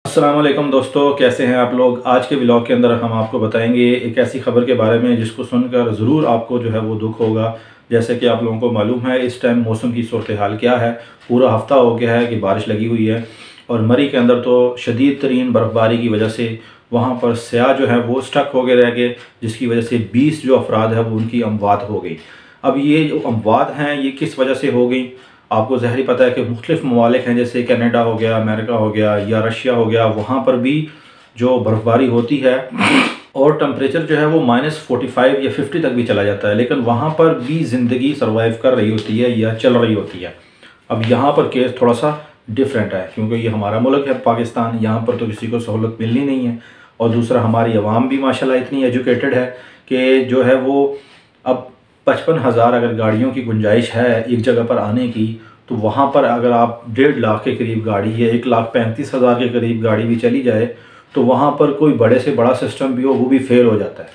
अस्सलाम वालेकुम दोस्तों, कैसे हैं आप लोग। आज के व्लॉग के अंदर हम आपको बताएंगे एक ऐसी ख़बर के बारे में जिसको सुनकर ज़रूर आपको जो है वो दुख होगा। जैसे कि आप लोगों को मालूम है इस टाइम मौसम की सूरत हाल क्या है। पूरा हफ़्ता हो गया है कि बारिश लगी हुई है और मरी के अंदर तो शदीद तरीन बर्फ़बारी की वजह से वहाँ पर स्याह जो है वो स्टक हो गए रह गए, जिसकी वजह से 20 जो अफराद है वो उनकी अमवात हो गई। अब ये जो अमवात हैं ये किस वजह से हो गई, आपको ज़ाहिर पता है कि मुख्तलिफ़ ममालिक हैं, जैसे कनाडा हो गया, अमेरिका हो गया या रशिया हो गया, वहाँ पर भी जो बर्फ़बारी होती है और टम्परेचर जो है वो -45 या 50 तक भी चला जाता है, लेकिन वहाँ पर भी ज़िंदगी सर्वाइव कर रही होती है या चल रही होती है। अब यहाँ पर केस थोड़ा सा डिफरेंट है क्योंकि ये हमारा मुल्क है पाकिस्तान, यहाँ पर तो किसी को सहूलत मिलनी नहीं है। और दूसरा हमारी आवाम भी माशाल्लाह इतनी एजुकेटेड है कि जो है वो अब 55,000 अगर गाड़ियों की गुंजाइश है एक जगह पर आने की, तो वहाँ पर अगर आप 1.5 लाख के करीब गाड़ी या 1,35,000 के करीब गाड़ी भी चली जाए तो वहाँ पर कोई बड़े से बड़ा सिस्टम भी हो वो भी फेल हो जाता है।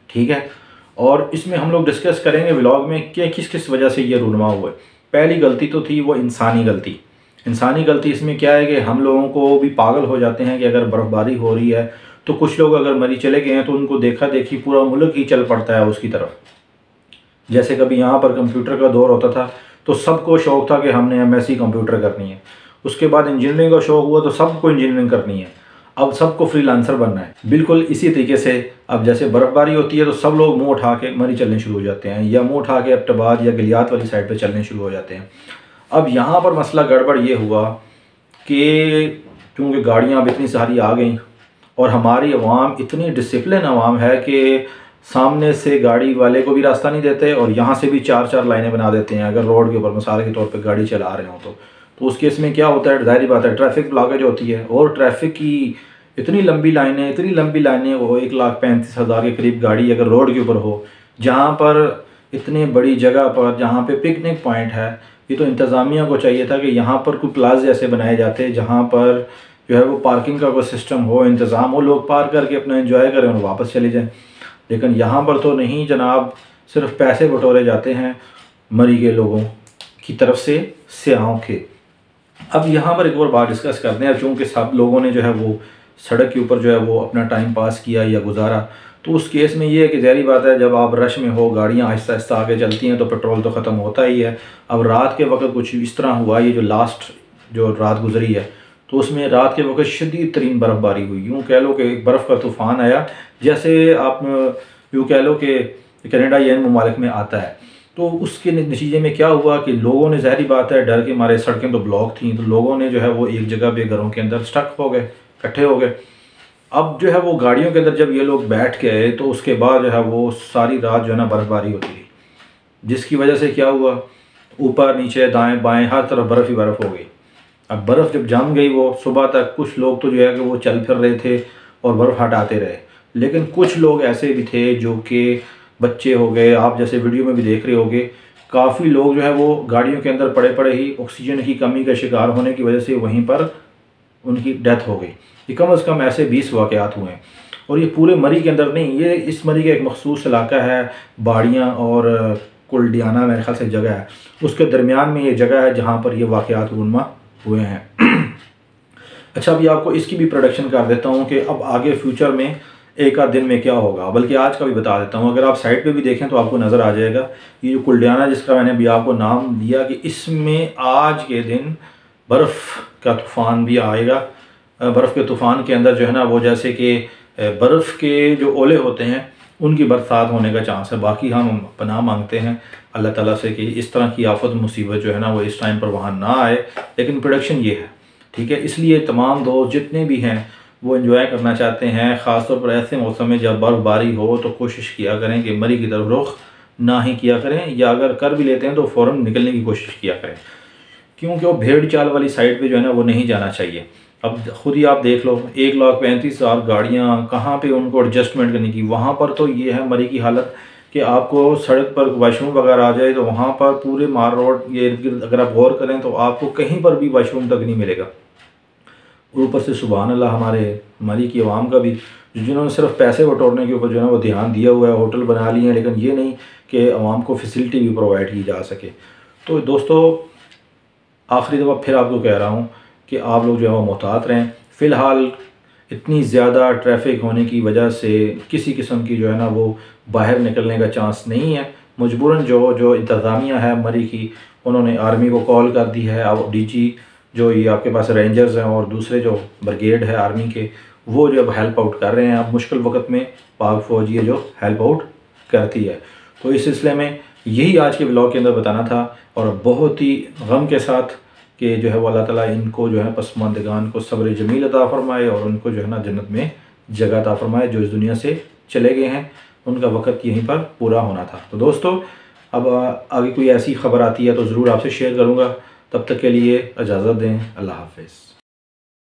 ठीक है, और इसमें हम लोग डिस्कस करेंगे व्लॉग में कि किस किस वजह से ये रूनमा हुआ है। पहली गलती तो थी वो इंसानी गलती। इंसानी गलती इसमें क्या है कि हम लोगों को भी पागल हो जाते हैं कि अगर बर्फ़बारी हो रही है तो कुछ लोग अगर मरी चले गए हैं तो उनको देखा देखी पूरा मुल्क ही चल पड़ता है उसकी तरफ। जैसे कभी यहाँ पर कंप्यूटर का दौर होता था तो सबको शौक़ था कि हमने एमएससी कंप्यूटर करनी है। उसके बाद इंजीनियरिंग का शौक़ हुआ तो सबको इंजीनियरिंग करनी है। अब सबको फ्रीलांसर बनना है। बिल्कुल इसी तरीके से अब जैसे बर्फ़बारी होती है तो सब लोग मुँह उठा के मरी चलने शुरू हो जाते हैं या मुँह उठा के एबटाबाद या गलियात वाली साइड पर चलने शुरू हो जाते हैं। अब यहाँ पर मसला गड़बड़ ये हुआ कि क्योंकि गाड़ियाँ अब इतनी सारी आ गई और हमारी अवाम इतनी डिसिप्लिन अवाम है कि सामने से गाड़ी वाले को भी रास्ता नहीं देते और यहाँ से भी 4-4 लाइनें बना देते हैं अगर रोड के ऊपर मिसाल के तौर पे गाड़ी चला रहे हो तो उस केस में क्या होता है, ज़ाहिर बात है ट्रैफिक ब्लॉकेज होती है और ट्रैफिक की इतनी लंबी लाइनें वो 1,35,000 के करीब गाड़ी अगर रोड के ऊपर हो, जहाँ पर इतने बड़ी जगह पर जहाँ पे पिकनिक पॉइंट है, ये तो इंतज़ामिया को चाहिए था कि यहाँ पर कोई प्लाज़े ऐसे बनाए जाते जहाँ पर जो है वो पार्किंग का कोई सिस्टम हो, इंतज़ाम हो, लोग पार्क करके अपना एंजॉय करें और वापस चले जाएं। लेकिन यहाँ पर तो नहीं जनाब, सिर्फ पैसे बटोरे जाते हैं मरी के लोगों की तरफ से स्याहों के। अब यहाँ पर एक और बात डिस्कस करते हैं। चूँकि सब लोगों ने जो है वो सड़क के ऊपर जो है वो अपना टाइम पास किया या गुजारा, तो उस केस में ये है कि ज़ाहिर बात है जब आप रश में हो, गाड़ियाँ आहिस्ता आहिस्ता आगे चलती हैं तो पेट्रोल तो ख़त्म होता ही है। अब रात के वक्त कुछ इस तरह हुआ, ये जो लास्ट जो रात गुजरी है तो उसमें रात के वक्त शदीद तरीन बर्फ़बारी हुई। यूँ कह लो कि एक बर्फ़ का तूफ़ान आया, जैसे आप यूँ कह लो कि कनाडा या इन ममालिक में आता है। तो उसके नतीजे में क्या हुआ कि लोगों ने ज़ाहिर बात है डर के मारे, सड़कें तो ब्लॉक थी, तो लोगों ने जो है वो एक जगह पे घरों के अंदर स्टक हो गए, इकट्ठे हो गए। अब जो है वो गाड़ियों के अंदर जब ये लोग बैठ गए तो उसके बाद जो है वो सारी रात जो है ना बर्फ़बारी होती रही, जिसकी वजह से क्या हुआ, ऊपर नीचे दाएँ बाएँ हर तरफ बर्फ़ ही बर्फ़ हो गई। अब बर्फ़ जब जम गई वो सुबह तक कुछ लोग तो जो है कि वो चल फिर रहे थे और बर्फ़ हटाते रहे, लेकिन कुछ लोग ऐसे भी थे जो कि बच्चे हो गए, आप जैसे वीडियो में भी देख रहे होंगे, काफ़ी लोग जो है वो गाड़ियों के अंदर पड़े पड़े ही ऑक्सीजन की कमी का शिकार होने की वजह से वहीं पर उनकी डेथ हो गई। ये कम अज़ कम ऐसे 20 वाक़यात हुए हैं और ये पूरे मरी के अंदर नहीं, ये इस मरी का एक मखसूस इलाका है, बाड़ियाँ और कुल्डियाना मेरे ख्याल से जगह है, उसके दरमियान में ये जगह है जहाँ पर ये वाक़यात रूनमा हुए हैं। अच्छा, अभी आपको इसकी भी प्रोडक्शन कर देता हूँ कि अब आगे फ्यूचर में एक आध दिन में क्या होगा, बल्कि आज का भी बता देता हूँ। अगर आप साइड पे भी देखें तो आपको नज़र आ जाएगा ये जो कुल्डियाना जिसका मैंने अभी आपको नाम दिया कि इसमें आज के दिन बर्फ़ का तूफ़ान भी आएगा। बर्फ़ के तूफ़ान के अंदर जो है ना वो जैसे कि बर्फ़ के जो ओले होते हैं उनकी बरसात होने का चांस है। बाकी हम पनाह मांगते हैं अल्लाह ताला से कि इस तरह की आफत मुसीबत जो है ना वो इस टाइम पर वहाँ ना आए, लेकिन प्रोडक्शन ये है। ठीक है, इसलिए तमाम दोस्त जितने भी हैं वो एंजॉय करना चाहते हैं, ख़ास तौर पर ऐसे मौसम में जब बर्फ़बारी हो तो कोशिश किया करें कि मरी की तरफ रुख ना ही किया करें, या अगर कर भी लेते हैं तो फ़ौरन निकलने की कोशिश किया करें, क्योंकि वो भेड़ चाल वाली साइड पे जो है ना वो नहीं जाना चाहिए। अब ख़ुद ही आप देख लो 1,35,000 गाड़ियाँ कहाँ पे उनको एडजस्टमेंट करने की। वहाँ पर तो ये है मरी की हालत कि आपको सड़क पर वाशरूम वगैरह आ जाए तो वहाँ पर पूरे मार रोड ये इर्द गिर्द अगर आप गौर करें तो आपको कहीं पर भी वाशरूम तक नहीं मिलेगा। ऊपर से सुभान अल्लाह हमारे मरी की आवाम का भी, जिन्होंने सिर्फ पैसे बटोरने के ऊपर जो है ना वो ध्यान दिया हुआ है, होटल बना लिए हैं, लेकिन ये नहीं कि आवाम को फैसिलिटी भी प्रोवाइड की जा सके। तो दोस्तों आखिरी दफ़ा फिर आपको कह रहा हूँ कि आप लोग जो है वो मोहतात रहें, फ़िलहाल इतनी ज़्यादा ट्रैफिक होने की वजह से किसी किस्म की जो है ना वो बाहर निकलने का चांस नहीं है। मजबूरन जो इंतज़ामिया है मरी की, उन्होंने आर्मी को कॉल कर दी है। अब डीजी जो ये आपके पास रेंजर्स हैं और दूसरे जो ब्रिगेड है आर्मी के, वो जो अब हेल्प आउट कर रहे हैं। अब मुश्किल वक्त में पाक फ़ौज ये जो हेल्प आउट करती है। तो इस सिलसिले में यही आज के ब्लॉग के अंदर बताना था, और बहुत ही गम के साथ कि जो है वो अल्लाह ताला इनको जो है पसमानदगान को सब्र जमील अता फ़रमाए और उनको जो है ना जन्नत में जगह अता फ़रमाए। जो इस दुनिया से चले गए हैं उनका वक़्त यहीं पर पूरा होना था। तो दोस्तों, अब आगे कोई ऐसी ख़बर आती है तो ज़रूर आपसे शेयर करूँगा। तब तक के लिए इजाज़त दें। अल्लाह हाफ़िज़।